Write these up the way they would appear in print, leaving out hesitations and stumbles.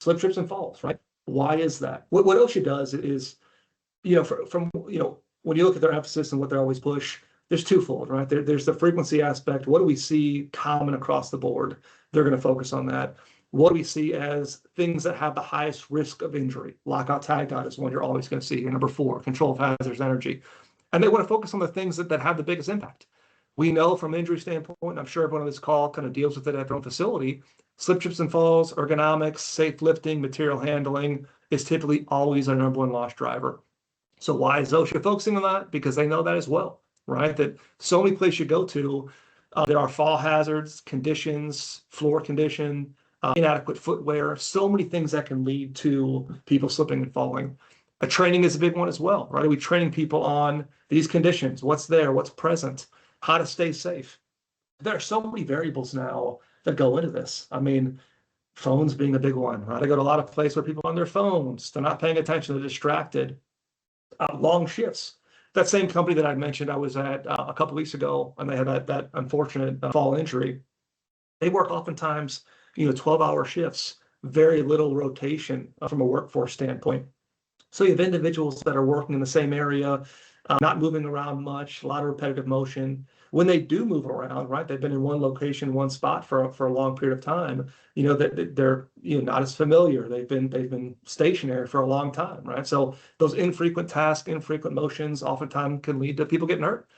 slip, trips, and falls, right? Why is that? What OSHA does is, from when you look at their emphasis and what they always push, there's twofold, right? There's the frequency aspect. What do we see common across the board? They're going to focus on that. What do we see as things that have the highest risk of injury? Lockout, tagout is one you're always going to see. Number 4, control of hazardous energy. And they want to focus on the things that have the biggest impact. We know from an injury standpoint, I'm sure everyone on this call kind of deals with it at their own facility, slip, trips, and falls, ergonomics, safe lifting, material handling is typically always our number one loss driver. So why is OSHA focusing on that? Because they know that as well, right? That so many places you go to, there are fall hazards, conditions, floor condition, inadequate footwear, so many things that can lead to people slipping and falling. Training is a big one as well, right? Are we training people on these conditions? What's there? What's present? How to stay safe? There are so many variables now that go into this. I mean, phones being a big one, right? I go to a lot of places where people are on their phones, they're not paying attention, they're distracted. Long shifts. That same company that I mentioned I was at a couple weeks ago, and they had that unfortunate fall injury. They work oftentimes, 12-hour shifts, very little rotation from a workforce standpoint. So you have individuals that are working in the same area, not moving around much, a lot of repetitive motion. When they do move around, right, they've been in one location, one spot for a long period of time, that they're not as familiar. They've been stationary for a long time, right? So those infrequent tasks, infrequent motions oftentimes can lead to people getting hurt.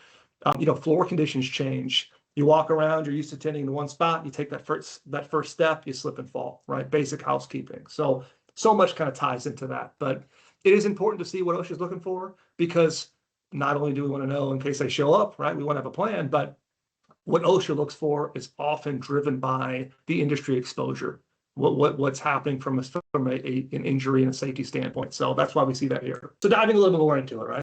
Floor conditions change. You walk around, you're used to tending to one spot, you take that first step, you slip and fall, right? Basic housekeeping. So much kind of ties into that. But it is important to see what OSHA is looking for, because not only do we want to know in case they show up, right? We want to have a plan, but what OSHA looks for is often driven by the industry exposure, what's happening from an injury and a safety standpoint. So that's why we see that here. So diving a little bit more into it, right?